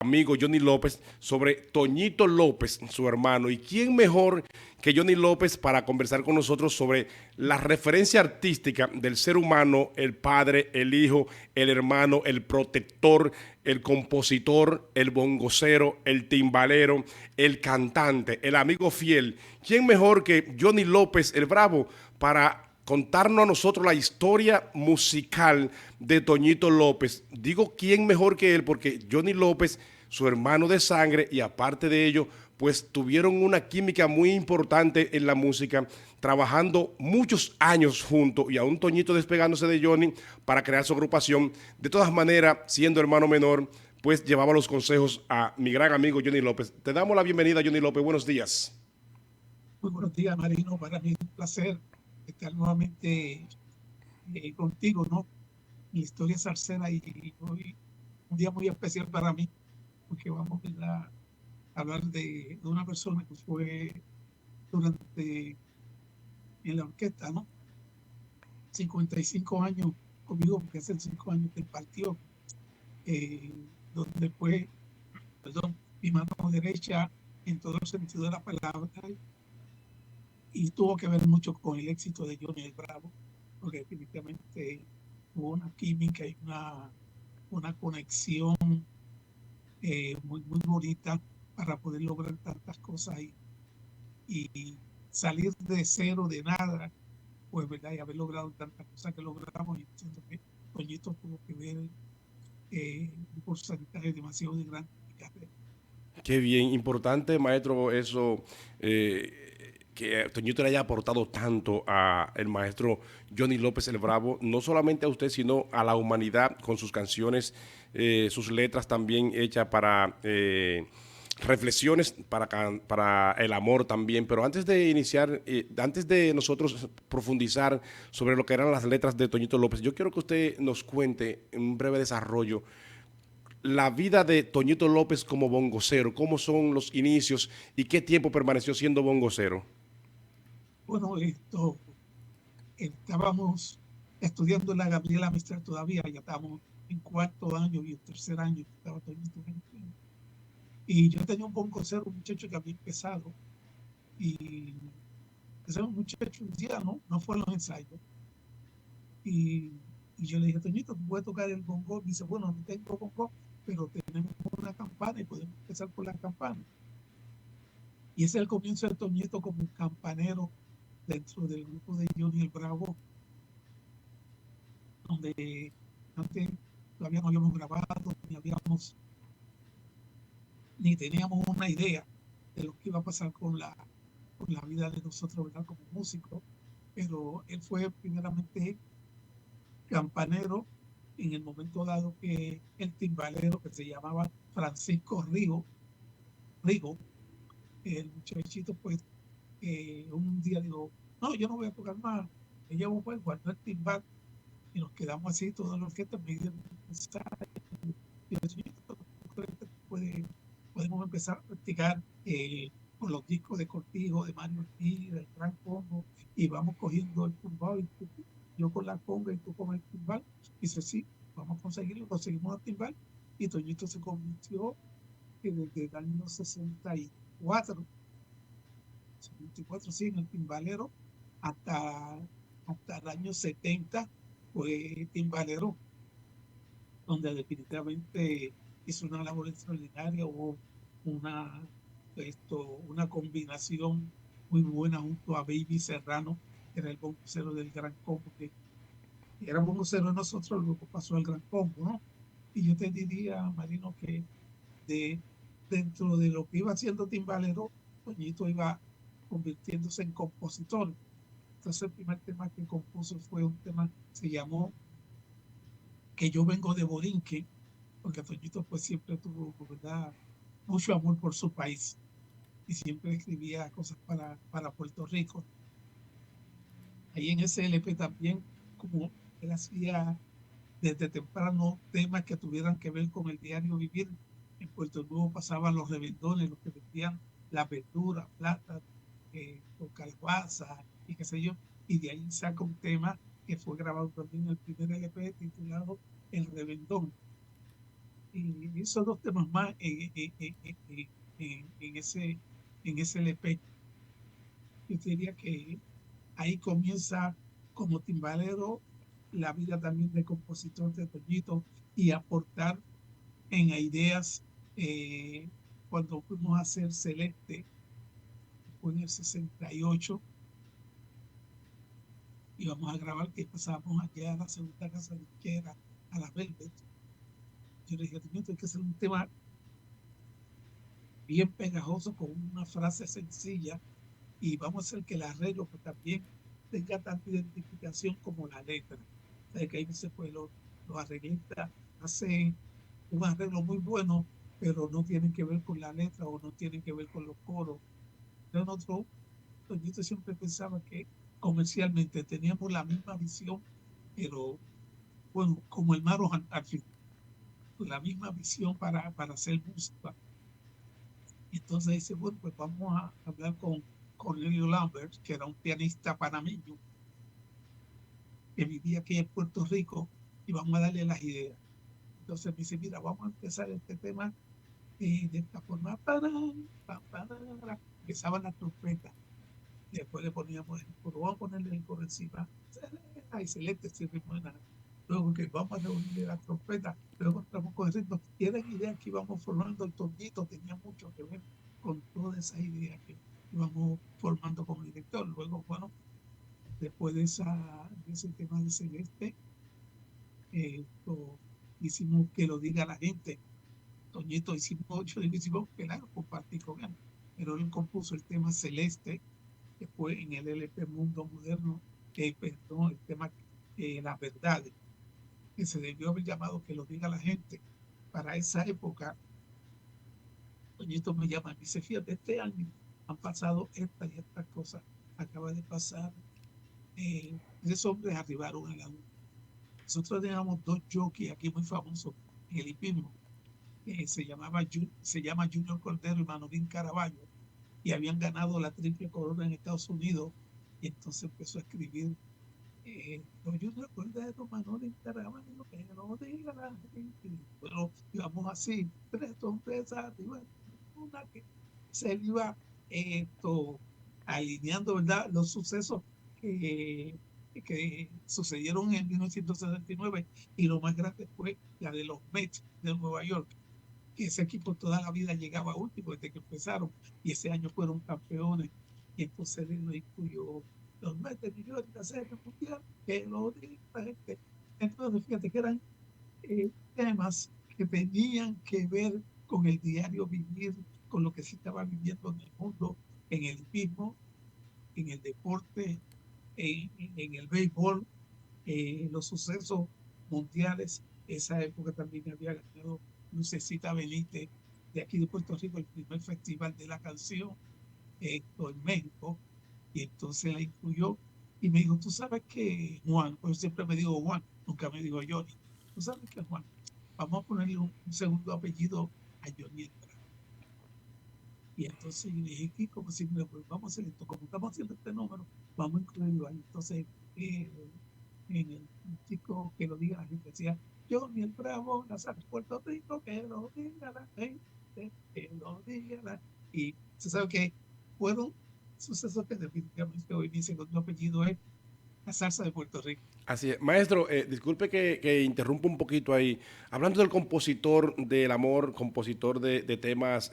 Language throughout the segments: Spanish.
amigo Johnny López sobre Toñito López, su hermano. ¿Y quién mejor que Johnny López para conversar con nosotros sobre la referencia artística del ser humano, el padre, el hijo, el hermano, el protector, el compositor, el bongocero, el timbalero, el cantante, el amigo fiel? ¿Quién mejor que Johnny López, el Bravo, para contarnos a nosotros la historia musical de Toñito López? Digo, ¿quién mejor que él? Porque Johnny López, su hermano de sangre, y aparte de ello, pues tuvieron una química muy importante en la música, trabajando muchos años juntos, y aún Toñito despegándose de Johnny para crear su agrupación. De todas maneras, siendo hermano menor, pues llevaba los consejos a mi gran amigo Johnny López. Te damos la bienvenida, Johnny López. Buenos días. Muy buenos días, Marino. Para mí es un placer estar nuevamente contigo, ¿no? Mi historia salsera y hoy un día muy especial para mí, porque vamos, ¿verdad?, a hablar de una persona que fue durante en la orquesta, ¿no? 55 años conmigo, porque hace 5 años que él partió, donde fue, perdón, mi mano derecha en todo el sentido de la palabra, y tuvo que ver mucho con el éxito de Johnny el Bravo, porque definitivamente hubo una química y una conexión muy, muy bonita para poder lograr tantas cosas y salir de cero, de nada, pues, ¿verdad? Y haber logrado tantas cosas que logramos. Y siento que Toñito tuvo que ver un porcentaje demasiado grande en mi carrera. Qué bien, importante, maestro, eso, que Toñito le haya aportado tanto a el maestro Johnny López el Bravo, no solamente a usted, sino a la humanidad con sus canciones, sus letras también hechas para reflexiones, para el amor también. Pero antes de iniciar, antes de nosotros profundizar sobre lo que eran las letras de Toñito López, yo quiero que usted nos cuente en un breve desarrollo la vida de Toñito López como bongocero, cómo son los inicios y qué tiempo permaneció siendo bongocero. Bueno, estábamos estudiando en la Gabriela Mistral todavía, ya estábamos en cuarto año y en tercer año, estaba Toñito en el piano. Y yo tenía un buen consejo, un muchacho que había empezado, y ese muchacho un día no fue a los ensayos. Y, y yo le dije, Toñito, ¿tú puedes tocar el bongo? Y dice, bueno, no tengo bongo, pero tenemos una campana y podemos empezar por la campana. Y ese es el comienzo de Toñito como un campanero dentro del grupo de Johnny el Bravo, donde antes todavía no habíamos grabado, ni teníamos una idea de lo que iba a pasar con la vida de nosotros, ¿verdad? Como músicos. Pero él fue primeramente campanero en el momento dado que el timbalero que se llamaba Francisco Rigo, el muchachito, pues un día dijo, no, yo no voy a tocar más, me llevo, pues, guardó el timbal y nos quedamos así, todos los que me dieron un mensaje. Y yo, "Señorito, podemos empezar a practicar con los discos de Cortijo, de Mario Ortiz, del Gran Combo, y vamos cogiendo el tumbao, y yo con la conga y tú con el timbal". Dice, sí, vamos a conseguirlo, conseguimos el timbal, y Toñito se convirtió desde el año 64, sí, en el timbalero, hasta, hasta el año 70 fue timbalero, donde definitivamente hizo una labor extraordinaria. Hubo una, una combinación muy buena junto a Baby Serrano, que era el bombocero del Gran Combo, que era bombocero de nosotros, luego pasó al Gran Combo, ¿no? Y yo te diría, Marino, que de, dentro de lo que iba haciendo Timbalero, Toñito iba convirtiéndose en compositor. Entonces el primer tema que compuso fue un tema, se llamó Que yo vengo de Borinque, porque Toñito pues siempre tuvo, ¿verdad?, mucho amor por su país y siempre escribía cosas para Puerto Rico. Ahí en ese LP también, como él hacía desde temprano temas que tuvieran que ver con el diario vivir, en Puerto Nuevo pasaban los revendones, los que vendían las verduras, plata, con calabaza y qué sé yo, y de ahí saca un tema que fue grabado también en el primer LP titulado El Revendón. hizo dos temas más en ese LP. Yo diría que ahí comienza como timbalero la vida también de compositor de Toñito y aportar en ideas. Cuando fuimos a hacer Celeste, fue en el 68, íbamos a grabar que pasábamos allá a la segunda casa de izquierda, a la Velvet. Yo le dije, Toñito, hay que hacer un tema bien pegajoso con una frase sencilla y vamos a hacer que el arreglo pues, también tenga tanta identificación como la letra. O sea, que ahí veces pues, los arreglistas hacen un arreglo muy bueno, pero no tienen que ver con la letra o no tienen que ver con los coros. Entonces nosotros, Toñito siempre pensaba que comercialmente teníamos la misma visión, pero bueno, como hermanos al fin, la misma visión para hacer música. Y entonces dice, bueno, pues vamos a hablar con Cornelio Lambert, que era un pianista panameño que vivía aquí en Puerto Rico, y vamos a darle las ideas. Entonces me dice, mira, vamos a empezar este tema de esta forma. Parán, pam, parán. Empezaba la trompeta. Después le poníamos el coro, vamos a ponerle el coro encima. Excelente, ese ritmo de nada. Luego que vamos a reunirle la trompeta, luego entramos con el ritmo. Y eran ideas que íbamos formando. El Toñito tenía mucho que ver con todas esas ideas que íbamos formando como director. Luego, bueno, después de ese tema de Celeste, hicimos que lo diga la gente. Toñito hicimos ocho, hicimos, claro, compartí con él, pero él compuso el tema Celeste, que fue en el LP Mundo Moderno, perdón, el tema La Verdad, que se debió haber llamado Que lo diga la gente. Para esa época, Toñito me llama y me dice, fíjate, este año han pasado estas y estas cosas. Acaba de pasar, 3 hombres arribaron a la luna. Nosotros teníamos dos jockeys aquí muy famosos en el hipismo, que se llama Junior Cordero y Manolín Caraballo, y habían ganado la triple corona en Estados Unidos. Y entonces empezó a escribir, los Junior Cordero, Manolín Caraballo, que no diga la gente. Pero íbamos así, 3 hombres arriba, una que se iba alineando, ¿verdad? Los sucesos que sucedieron en 1979, y lo más grande fue la de los Mets de Nueva York, que ese equipo toda la vida llegaba último desde que empezaron, y ese año fueron campeones. Y entonces él lo incluyó, los Mets de New York, la serie mundial, que lo diga la gente. Entonces, fíjate que eran temas que tenían que ver con el diario vivir, con lo que se estaba viviendo en el mundo, en el mismo, en el deporte, en el béisbol, los sucesos mundiales. Esa época también había ganado Lucecita Benítez de aquí de Puerto Rico el primer festival de la canción, en México, y entonces la incluyó y me dijo, tú sabes que Juan, pues siempre me digo Juan, nunca me digo Johnny, tú sabes que Juan, vamos a ponerle un segundo apellido a Johnny el Bravo. Y entonces yo dije, ¿qué? Como si, mira, pues vamos a hacer esto, como estamos haciendo este número, vamos a incluirlo ahí. Entonces, en el chico que lo diga la gente decía, Johnny el Bravo, Nazar Puerto Rico, que lo diga la gente, que lo diga la... Y se sabe que fueron sucesos que definitivamente hoy mi segundo apellido es la salsa de Puerto Rico. Así es. Maestro, disculpe que interrumpa un poquito ahí. Hablando del compositor del amor, compositor de temas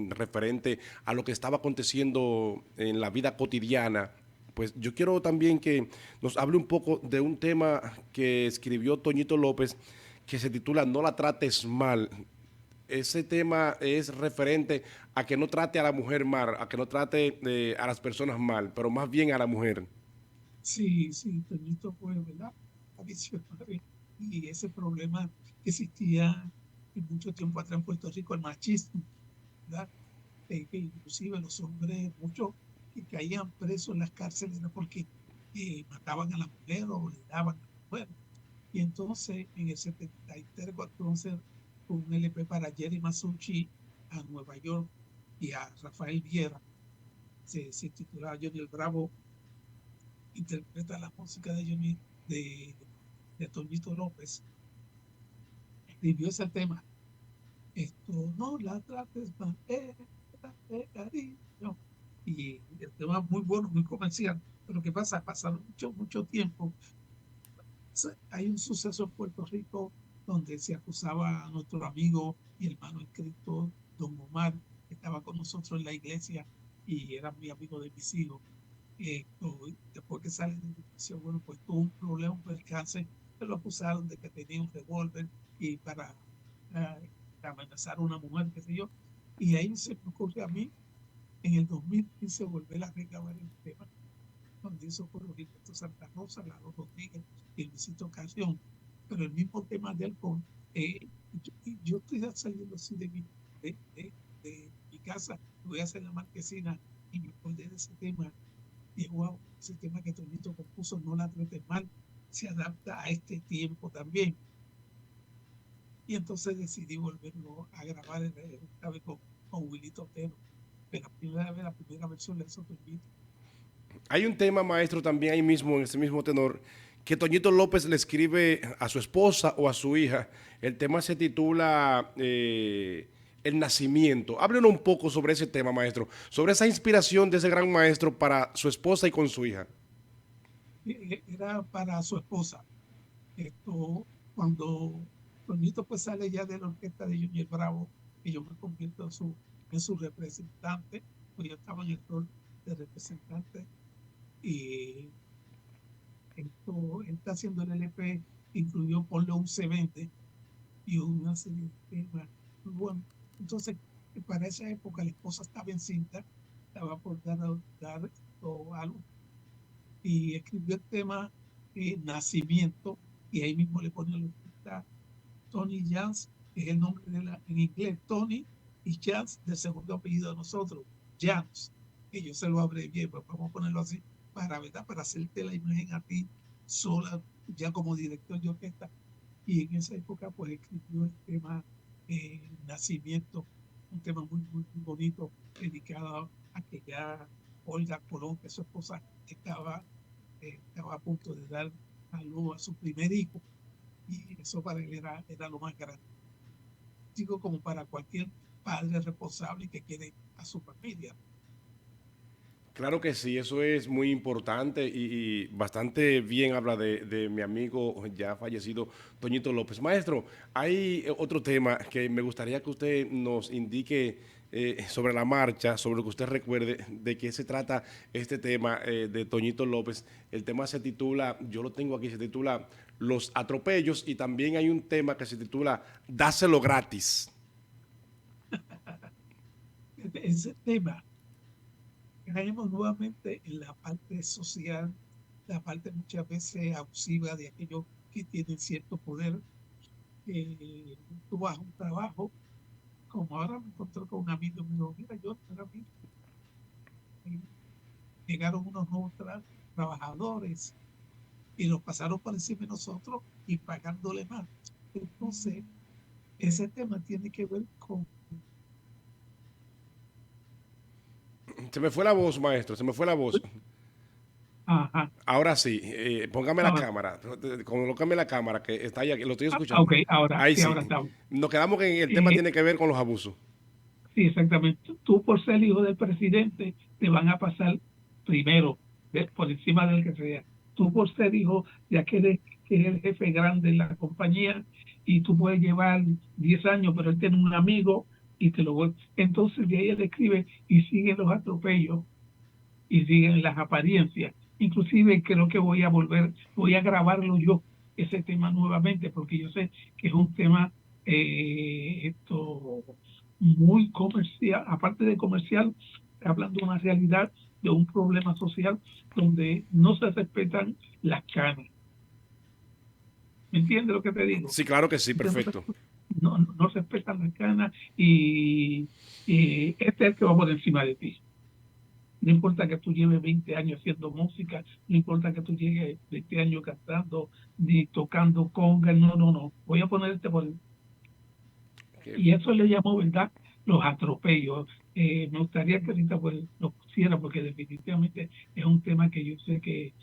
referente a lo que estaba aconteciendo en la vida cotidiana, pues yo quiero también que nos hable un poco de un tema que escribió Toñito López que se titula No la trates mal. Ese tema es referente a que no trate a la mujer mal, a que no trate a las personas mal, pero más bien a la mujer. Sí, sí, Toñito fue, ¿verdad? La visionaria. Y ese problema que existía en mucho tiempo atrás en Puerto Rico, el machismo, ¿verdad? Que inclusive los hombres, muchos que caían presos en las cárceles era porque mataban a la mujer o le daban a la mujer. Y entonces en el 73, cuando vamos a hacer un LP para Jerry Masucci a Nueva York y a Rafael Viera, se titulaba Johnny el Bravo, interpreta la música de de Toñito López, escribió ese tema. No la trates mal, cariño. Y el tema es muy bueno, muy comercial. Pero ¿qué pasa? Pasaron mucho tiempo. Hay un suceso en Puerto Rico donde se acusaba a nuestro amigo y hermano en Cristo, don Omar, que estaba con nosotros en la iglesia y era muy amigo de mis hijos. Después que sale de la iglesia, bueno, pues tuvo un problema, un percance, que lo acusaron de que tenía un revólver y eh, para amenazar a una mujer, qué sé yo. Y ahí se me ocurre a mí, en el 2015, volver a recabar el tema donde hizo por Gilberto Santa Rosa, Lalo Rodríguez y Luisito Canción, pero el mismo tema de alcohol. Yo estoy saliendo así de mi casa, voy a hacer la marquesina y me acordé de ese tema. Y wow, ese tema que Toñito compuso, No la trates mal, se adapta a este tiempo también. Y entonces decidí volverlo a grabar esta vez con Wilito Otero. Pero la primera versión la hizo Toñito. Hay un tema, maestro, también ahí mismo, en ese mismo tenor, que Toñito López le escribe a su esposa o a su hija. El tema se titula El nacimiento. Háblenos un poco sobre ese tema, maestro, sobre esa inspiración de ese gran maestro para su esposa y con su hija. Era para su esposa. Cuando Toñito pues sale ya de la orquesta de Junior Bravo, y yo me convierto en su representante, pues yo estaba en el rol de representante y él está haciendo el LP, incluyó Ponle un C20 y una serie de temas muy buenos. Entonces, para esa época la esposa estaba encinta, estaba por dar algo y escribió el tema Nacimiento y ahí mismo le pone la orquesta Tony Jans, que es el nombre en inglés, Tony y Jans, del segundo apellido de nosotros, Jans, que yo se lo abrevié, pues vamos a ponerlo así, ¿verdad? Para hacerte la imagen a ti sola, ya como director de orquesta. Y en esa época, pues escribió el tema Nacimiento, un tema muy bonito, dedicado a que ya Olga Colón, que su esposa, estaba a punto de dar a luz a su primer hijo y eso para él era lo más grande. Digo, como para cualquier padre responsable que quiere a su familia. Claro que sí, eso es muy importante y bastante bien habla de mi amigo ya fallecido, Toñito López. Maestro, hay otro tema que me gustaría que usted nos indique sobre la marcha, sobre lo que usted recuerde, de qué se trata este tema de Toñito López. El tema se titula, yo lo tengo aquí, se titula Los atropellos y también hay un tema que se titula Dáselo gratis. Ese tema, caemos nuevamente en la parte social, la parte muchas veces abusiva de aquellos que tienen cierto poder. Tú vas a un trabajo, como ahora me encontré con un amigo mío, mira, yo era amigo, eh, llegaron unos nuevos trabajadores y los pasaron por encima de nosotros y pagándole más. Entonces, ese tema tiene que ver con... Se me fue la voz, maestro, se me fue la voz. Ajá, Ahora sí, póngame la ahora, cámara, colócame la cámara que está ahí, lo estoy escuchando. ok, ahora, Ahí sí, sí. ahora estamos. Nos quedamos que el tema Eh, tiene que ver con los abusos. sí, exactamente. Tú por ser hijo del presidente te van a pasar primero, por encima del que sea. Tú por ser hijo de aquel que es el jefe grande en la compañía y tú puedes llevar 10 años, pero él tiene un amigo y te lo vuelve. Entonces de ahí él escribe y sigue los atropellos y siguen las apariencias. Inclusive creo que voy a grabarlo yo, ese tema nuevamente, porque yo sé que es un tema muy comercial, aparte de comercial, hablando de una realidad, de un problema social donde no se respetan las canas. ¿Me entiendes lo que te digo? Sí, claro que sí, Usted perfecto. no respetan las canas y este es el que va por encima de ti. No importa que tú lleves 20 años haciendo música, no importa que tú llegues 20 años cantando, ni tocando conga, no. Voy a ponerte por... Que- Y eso le llamó, ¿verdad? los atropellos. Me gustaría que ahorita pues, lo pusiera porque definitivamente es un tema que yo sé que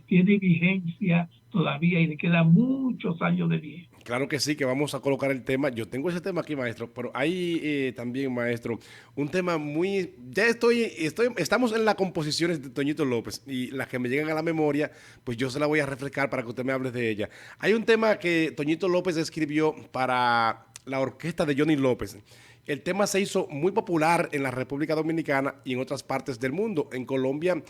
tiene vigencia todavía y le quedan muchos años de vigencia. Claro que sí, que vamos a colocar el tema. Yo tengo ese tema aquí, maestro, pero hay también, maestro, un tema muy... Ya estamos en las composiciones de Toñito López y las que me llegan a la memoria, pues yo se la voy a refrescar para que usted me hable de ella. Hay un tema que Toñito López escribió para la orquesta de Johnny López. El tema se hizo muy popular en la República Dominicana y en otras partes del mundo. En Colombia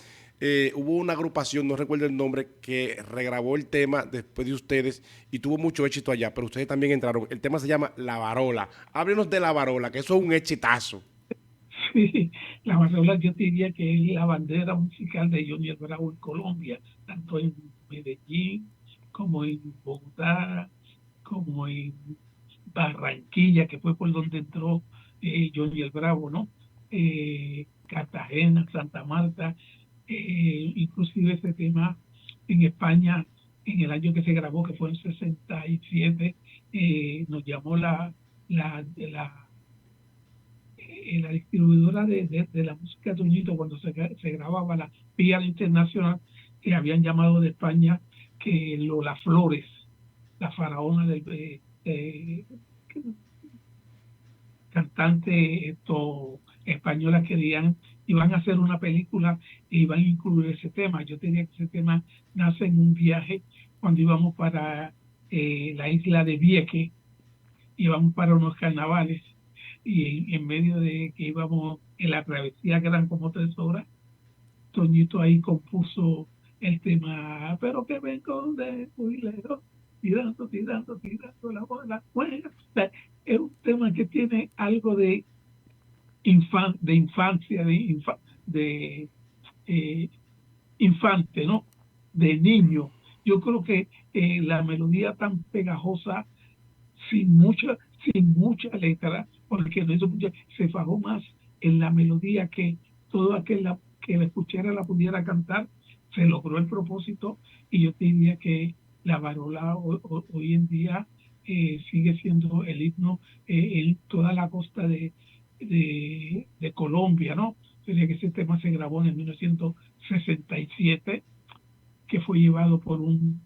hubo una agrupación, no recuerdo el nombre, que regrabó el tema después de ustedes y tuvo mucho éxito allá, pero ustedes también entraron. El tema se llama La Varola. Háblenos de La Varola, que eso es un exitazo. Sí, la Barrola yo diría que es la bandera musical de Johnny el Bravo en Colombia, tanto en Medellín como en Bogotá, como en Barranquilla, que fue por donde entró Johnny el Bravo, ¿no? Cartagena, Santa Marta, inclusive ese tema en España, en el año que se grabó, que fue en 67, nos llamó la distribuidora de la música Toñito cuando se grababa la Vía Internacional, que habían llamado de España que Lola Flores, la faraona cantante española querían, iban a hacer una película e iban a incluir ese tema. Yo tenía que ese tema nace en un viaje cuando íbamos para la isla de Vieques, íbamos para unos carnavales y en medio de que íbamos en la travesía, que eran como 3 horas, Toñito ahí compuso el tema, pero que vengo de muy lejos, tirando, tirando, tirando la bola. Bueno, o sea, es un tema que tiene algo de infancia, de eh, infante, ¿no? De niño. Yo creo que la melodía tan pegajosa sin mucha, sin mucha letra, porque no hizo mucha, se fajó más en la melodía que todo aquel que la escuchara la pudiera cantar, se logró el propósito y yo te diría que la varola hoy en día sigue siendo el himno en toda la costa de Colombia, ¿no? Sería que ese tema se grabó en el 1967, que fue llevado por un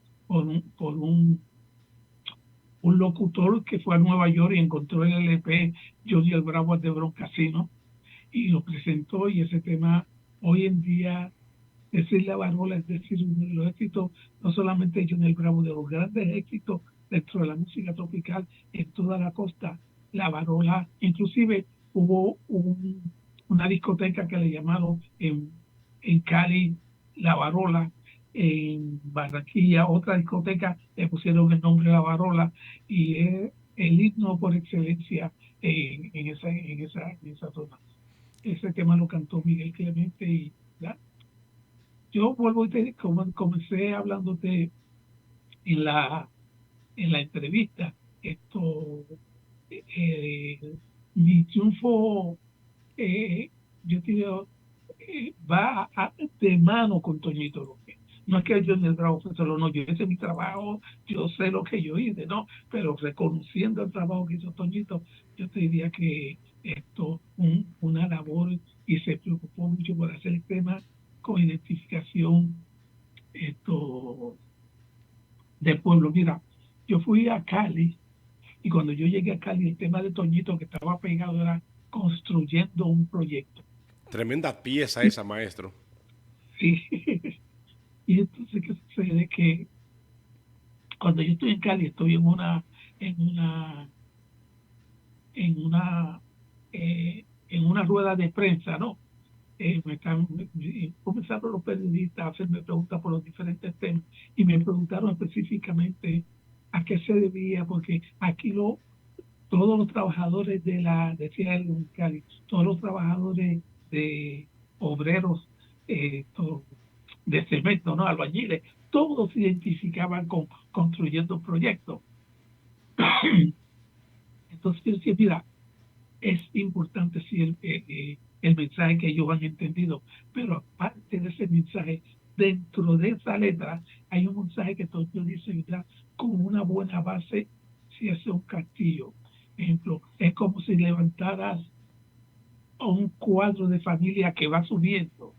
locutor que fue a Nueva York y encontró el LP Johnny el Bravo de Bron Casino y lo presentó y ese tema hoy en día decir la Barola, es decir, uno de los éxitos no solamente de Johnny el Bravo, de los grandes éxitos dentro de la música tropical en toda la costa, la Barola, inclusive hubo una discoteca que le llamaron en Cali La Barola, en Barranquilla otra discoteca le pusieron el nombre La Barola y es el himno por excelencia en esa zona. Ese tema lo cantó Miguel Clemente y ¿ya? Yo vuelvo y comencé hablándote en la entrevista. Eh, Mi triunfo, eh, yo te digo, de mano con Toñito López. No es que yo en el trabajo fue solo, no, yo hice mi trabajo, yo sé lo que yo hice, ¿no? Pero reconociendo el trabajo que hizo Toñito, yo te diría que una labor y se preocupó mucho por hacer el tema con identificación esto del pueblo. Mira, yo fui a Cali y cuando yo llegué a Cali, el tema de Toñito que estaba pegado era construyendo un proyecto. Tremenda pieza esa, maestro. Sí. Y entonces, ¿qué sucede? Que cuando yo estoy en Cali, estoy en una, en en una rueda de prensa, ¿no? Comenzaron los periodistas a hacerme preguntas por los diferentes temas y me preguntaron específicamente a qué se debía, porque aquí todos los trabajadores decía él en Cali, todos los trabajadores de obreros de cemento, ¿no? Albañiles, todos se identificaban con construyendo proyectos. Entonces yo decía, mira, es importante sí el mensaje que ellos han entendido, pero aparte de ese mensaje, dentro de esa letra hay un mensaje que todo dice, mira, con una buena base se hace un castillo. Ejemplo, es como si levantaras un cuadro de familia que va subiendo.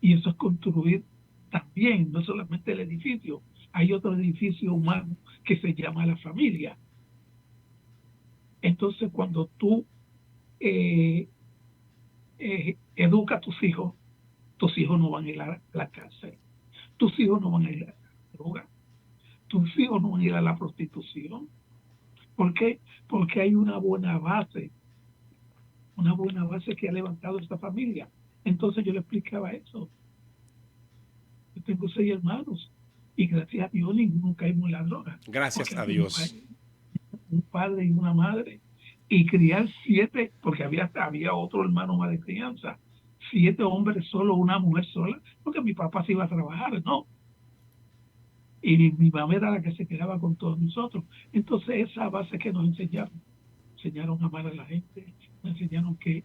Y eso es construir también, no solamente el edificio, hay otro edificio humano que se llama la familia. Entonces, cuando tú eh, educas a tus hijos no van a ir a la cárcel, tus hijos no van a ir a la droga, tus hijos no van a ir a la prostitución. ¿Por qué? Porque hay una buena base que ha levantado esta familia. Entonces yo le explicaba eso. Yo tengo 6 hermanos y gracias a Dios ninguno caímos en la droga, Gracias porque a había Dios. un padre y una madre, y criar 7, porque había otro hermano más de crianza, 7 hombres solo, una mujer sola, porque mi papá se iba a trabajar, ¿no? Y mi mamá era la que se quedaba con todos nosotros. Entonces esa base que nos enseñaron a amar a la gente, nos enseñaron que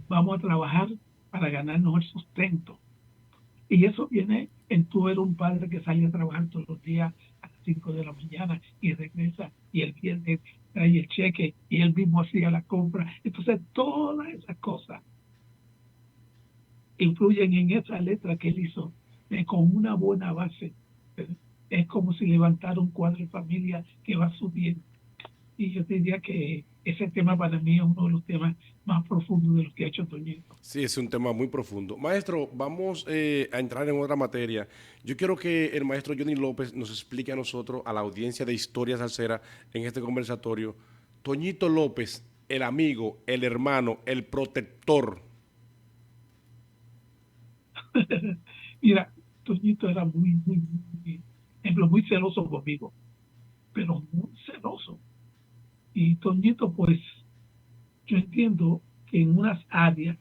vamos a trabajar para ganarnos el sustento. Y eso viene en tú eres un padre que sale a trabajar todos los días a las 5 de la mañana y regresa y el viernes trae el cheque y él mismo hacía la compra. Entonces todas esas cosas influyen en esa letra que él hizo con una buena base. Es como si levantara un cuadro de familia que va subiendo. Y yo te diría que ese tema para mí es uno de los temas más profundos de los que ha hecho Toñito. Sí, es un tema muy profundo. Maestro, vamos a entrar en otra materia. Yo quiero que el maestro Johnny López nos explique a nosotros, a la audiencia de Historia Salsera, en este conversatorio, Toñito López, el amigo, el hermano, el protector. Mira, Toñito era ejemplo, muy celoso conmigo, pero muy celoso. Y Toñito, pues, yo entiendo que en unas áreas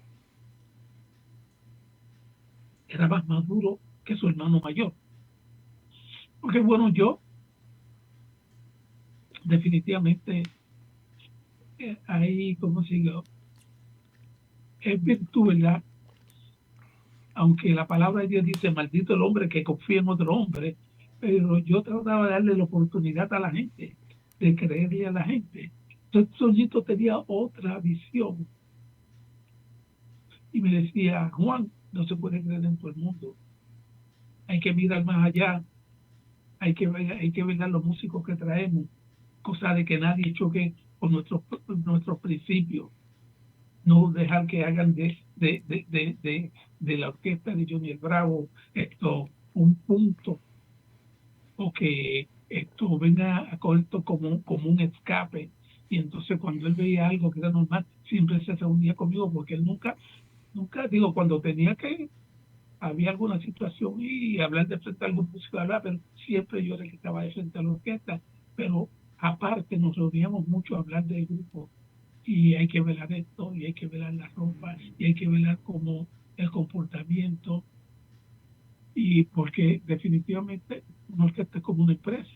era más maduro que su hermano mayor. Porque, bueno, yo definitivamente ahí, como sigo, es virtud, ¿verdad? Aunque la palabra de Dios dice, maldito el hombre que confía en otro hombre, pero yo trataba de darle la oportunidad a la gente, de creerle a la gente. Entonces, Toñito tenía otra visión y me decía, Juan, no se puede creer en todo el mundo, hay que mirar más allá, hay que ver a los músicos que traemos, cosa de que nadie choque con nuestros principios, no dejar que hagan de la orquesta de Johnny el Bravo un punto, o que esto venga a coger esto como un escape. Y entonces cuando él veía algo que era normal, siempre se reunía conmigo, porque él nunca, digo, cuando tenía que había alguna situación y hablar de frente a algún músico, hablar, pero siempre yo era el que estaba de frente a la orquesta. Pero aparte nos reuníamos mucho a hablar del grupo y hay que velar esto y hay que velar la ropa y hay que velar como el comportamiento, y porque definitivamente una orquesta es como una empresa.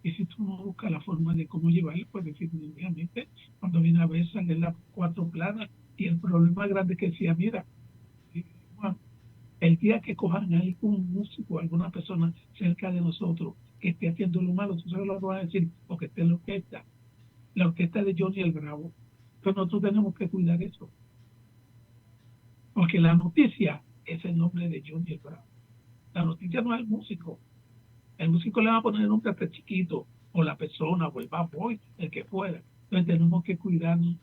Y si tú no buscas la forma de cómo llevarla, pues definitivamente cuando viene a ver salen las 4 planas. Y el problema grande es que decía, mira, Juan, el día que cojan a algún músico, alguna persona cerca de nosotros que esté haciendo lo malo, tú sabes lo que van a decir, porque esté en la orquesta de Johnny el Bravo. Entonces nosotros tenemos que cuidar eso, porque la noticia es el nombre de Johnny el Bravo. La noticia no es el músico le va a poner el nombre hasta chiquito, o la persona, o el bad boy, el que fuera. Entonces tenemos que cuidarnos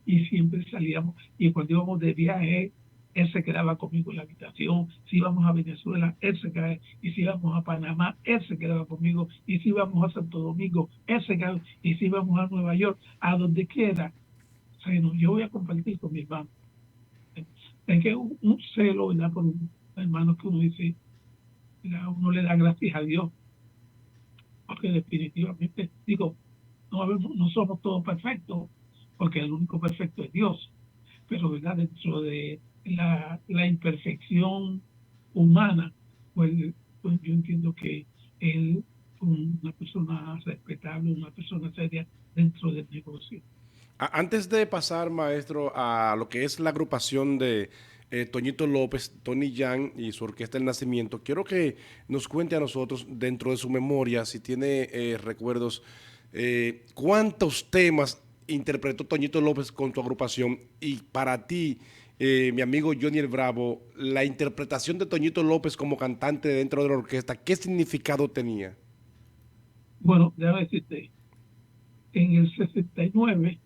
y siempre salíamos. Y cuando íbamos de viaje, él se quedaba conmigo en la habitación. Si íbamos a Venezuela, él se quedaba. Y si íbamos a Panamá, él se quedaba conmigo. Y si íbamos a Santo Domingo, él se quedaba. Y si íbamos a Nueva York, a donde quiera, o sea, no, yo voy a compartir con mi hermano. Es que un celo, ¿verdad? Por un hermano que uno dice, ¿verdad? Uno le da gracias a Dios, porque definitivamente, digo, no somos todos perfectos, porque el único perfecto es Dios, pero ¿verdad? Dentro de la imperfección humana, pues, pues yo entiendo que él fue una persona respetable, una persona seria dentro del negocio. Antes de pasar, maestro, a lo que es la agrupación de Toñito López, Tony Yang y su orquesta El Nacimiento, quiero que nos cuente a nosotros, dentro de su memoria, si tiene recuerdos, cuántos temas interpretó Toñito López con tu agrupación y para ti, mi amigo Johnny el Bravo, la interpretación de Toñito López como cantante dentro de la orquesta, ¿qué significado tenía? Bueno, déjame decirte, en el 69,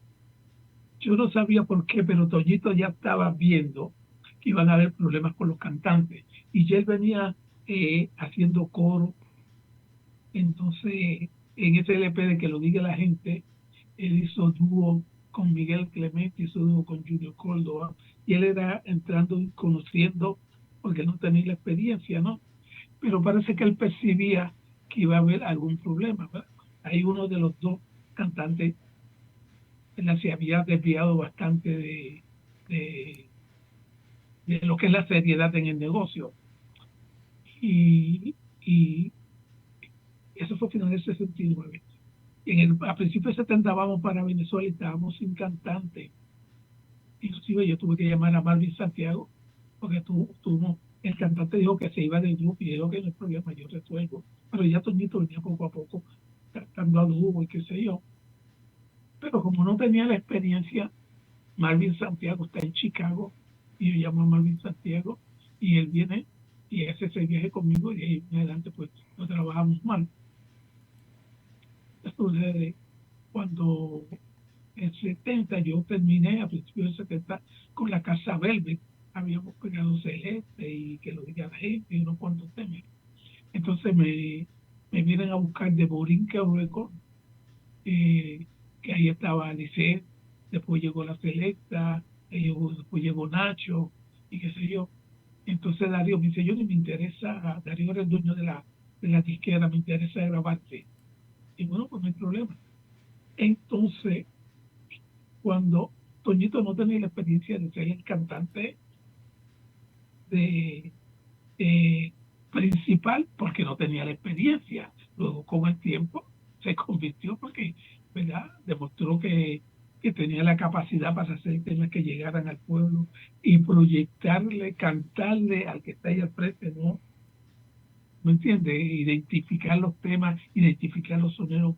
yo no sabía por qué, pero Toñito ya estaba viendo que iban a haber problemas con los cantantes. Y ya él venía haciendo coro. Entonces, en ese LP de que lo diga la gente, él hizo dúo con Miguel Clemente, hizo dúo con Junior Córdoba, y él era entrando y conociendo, porque no tenía la experiencia, ¿no? Pero parece que él percibía que iba a haber algún problema, ¿verdad? Hay uno de los dos cantantes, él se había desviado bastante de, de lo que es la seriedad en el negocio. Y eso fue a finales del 69. A principios de 70 vamos para Venezuela y estábamos sin cantante. Inclusive yo tuve que llamar a Marvin Santiago porque el cantante dijo que se iba del grupo y dijo que no hay problema, yo resuelvo. Pero ya Toñito venía poco a poco cantando a dúo y qué sé yo. Pero como no tenía la experiencia, Marvin Santiago está en Chicago y yo llamo a Marvin Santiago y él viene y hace ese viaje conmigo y de ahí en adelante pues no trabajamos mal. Esto sucede cuando en 70 yo terminé, a principios de 70, con la Casa Velvet. Habíamos pegado Celeste y que lo diga la gente y unos cuantos temas. Entonces me vienen a buscar de Borinquen Records, que ahí estaba Alice, después llegó la Selecta, después llegó Nacho y qué sé yo. Entonces Darío me dice, yo ni me interesa, Darío era el dueño de la disquera, me interesa grabarte. Y bueno, pues no hay problema. Entonces, cuando Toñito no tenía la experiencia de ser el cantante de, eh, principal, porque no tenía la experiencia. Luego, con el tiempo, se convirtió porque, ¿verdad? Demostró que tenía la capacidad para hacer temas que llegaran al pueblo y proyectarle, cantarle al que está ahí al frente, ¿no? ¿Me entiendes? Identificar los temas, identificar los sonidos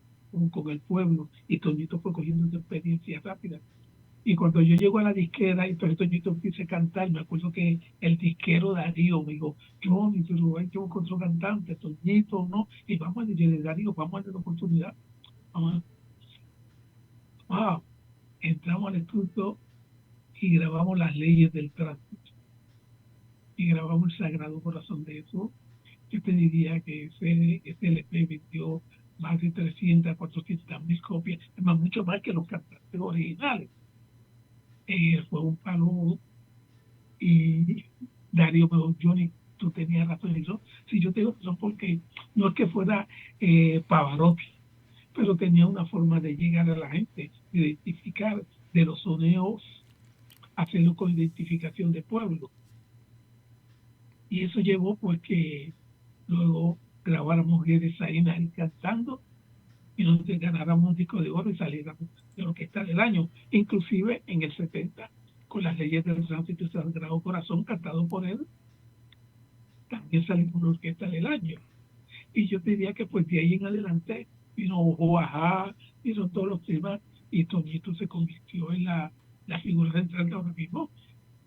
con el pueblo. Y Toñito fue cogiendo esa experiencia rápida. Y cuando yo llego a la disquera y entonces Toñito empieza a cantar, me acuerdo que el disquero Darío me dijo, Johnny, pero hay que buscar otro cantante, Toñito, ¿no? Y vamos a decirle, Darío, vamos a darle la oportunidad. Vamos wow. Entramos al estudio y grabamos Las Leyes del Tránsito. Y grabamos El Sagrado Corazón de Jesús. Yo te diría que ese LP vendió más de 300, 400 mil copias, es más, mucho más que los cantantes originales. Fue un palo. Y Darío me dijo, Johnny, tú tenías razón en eso. Sí, yo tengo razón porque no es que fuera Pavarotti, pero tenía una forma de llegar a la gente, de identificar de los soneos, hacerlo con identificación de pueblo. Y eso llevó pues que luego grabáramos de Saína cantando y nos ganáramos un disco de oro y saliéramos de la orquesta del año. Inclusive en el 70, con Las Leyes del Tránsito y Sagrado Corazón, cantado por él, también salimos una orquesta del año. Y yo te diría que pues de ahí en adelante vino Oaxaca, vino todos los temas y Toñito se convirtió en la figura central de ahora mismo.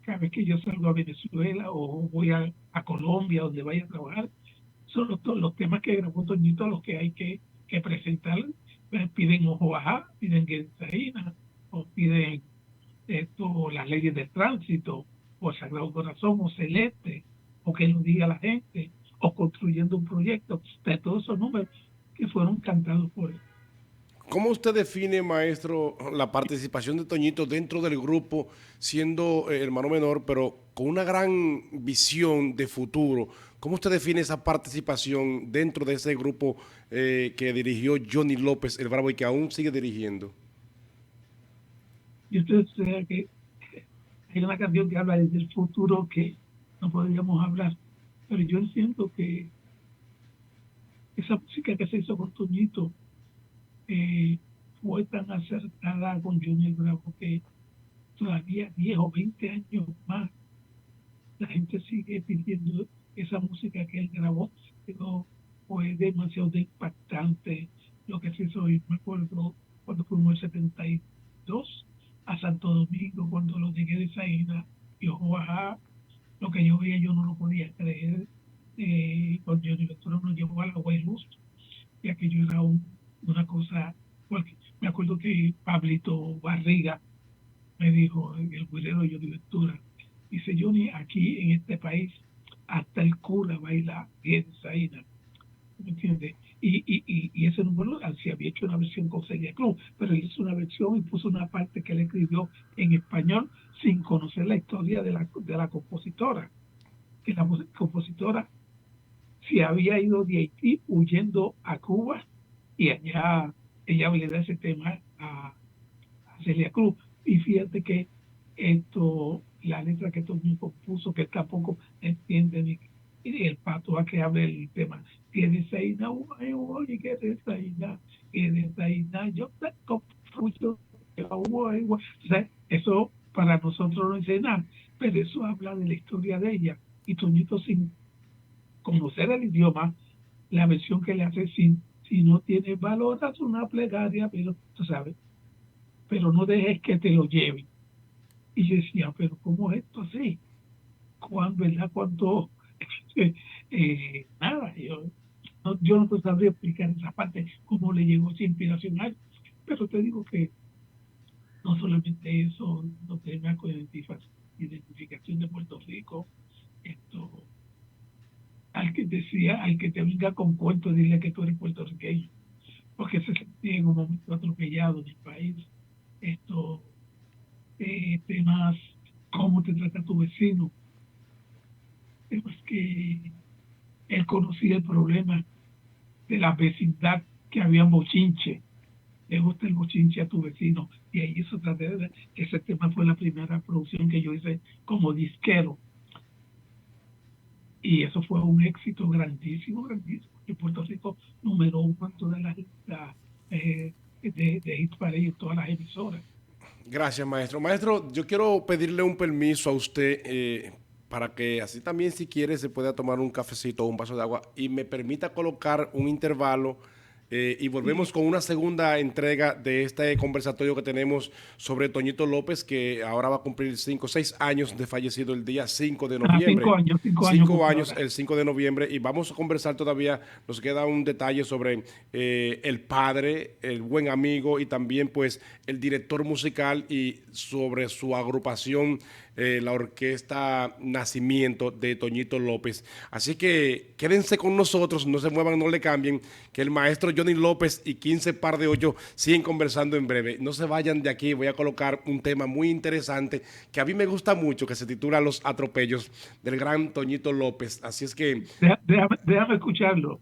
Cada vez que yo salgo a Venezuela o voy a Colombia, donde vaya a trabajar, son los temas que grabó Toñito los que hay que presentar. Piden Oaxaca, piden Guerzaina, o piden las leyes del tránsito, o el Sagrado Corazón, o Celeste, o que lo diga la gente, o construyendo un proyecto, de todos esos números que fueron cantados por él. ¿Cómo usted define, maestro, la participación de Toñito dentro del grupo, siendo hermano menor, pero con una gran visión de futuro? ¿Cómo usted define esa participación dentro de ese grupo que dirigió Johnny López, el Bravo, y que aún sigue dirigiendo? Y usted sabe que hay una canción que habla del futuro que no podríamos hablar, pero yo siento que esa música que se hizo con Toñito eh, fue tan acertada con Junior Bravo que todavía 10 o 20 años más la gente sigue pidiendo esa música que él grabó, pero fue demasiado impactante lo que se hizo. Y me acuerdo cuando fuimos el 70 dos a Santo Domingo. Cuando lo llegué de esa isla, yo bajaba, lo que yo veía yo no lo podía creer. Cuando Johnny Ventura nos llevó a la Guayluz, y aquello era una cosa, porque me acuerdo que Pablito Barriga me dijo, el güerero Johnny Ventura, dice Johnny, aquí en este país hasta el cura baila bien Zaina, ¿me entiendes? Y ese número se había hecho una versión con Celia Cruz, pero él hizo una versión y puso una parte que él escribió en español sin conocer la historia de la compositora, que la compositora se había ido de Haití huyendo a Cuba y allá ella le da ese tema a Celia Cruz. Y fíjate que la letra que Tony compuso, que tampoco entiende ni el pato a que habla el tema. Tiene Zaina, oye, que de Zaina, que de Zaina, yo te construyo, o sea, eso para nosotros no dice nada, pero eso habla de la historia de ella. Y Toñito, sin conocer el idioma, la versión que le hace, si no tiene valor, haz una plegaria, pero tú sabes, pero no dejes que te lo lleven. Y yo decía, pero ¿cómo es esto así? Cuando, ¿verdad? Cuando, nada, yo no te sabría explicar esa parte, cómo le llegó esa inspiración a él, pero te digo que no solamente eso, no tema con identificación de Puerto Rico, esto, al que te venga con cuento, dile que tú eres puertorriqueño, porque se sentía en un momento atropellado en el país. Esto, temas, cómo te trata tu vecino, temas que él conocía el problema de la vecindad, que había bochinche, le gusta el bochinche a tu vecino, y ahí eso traté de, ese tema fue la primera producción que yo hice como disquero, y eso fue un éxito grandísimo, grandísimo, en Puerto Rico número uno en todas las listas de Hit Parade en todas las emisoras. Gracias, maestro. Maestro, yo quiero pedirle un permiso a usted para que así también, si quiere, se pueda tomar un cafecito o un vaso de agua y me permita colocar un intervalo y volvemos Sí, con una segunda entrega de este conversatorio que tenemos sobre Toñito López, que ahora va a cumplir 5 o 6 años de fallecido el día 5 de noviembre. 5 años Cinco cumple años ahora. el 5 de noviembre y vamos a conversar todavía, nos queda un detalle sobre el padre, el buen amigo y también pues el director musical y sobre su agrupación, la orquesta Nacimiento de Toñito López. Así que quédense con nosotros, no se muevan, no le cambien, que el maestro Johnny López y 15 par de 8 siguen conversando en breve. No se vayan de aquí, voy a colocar un tema muy interesante que a mí me gusta mucho, que se titula Los atropellos del gran Toñito López. Así es que Déjame escucharlo.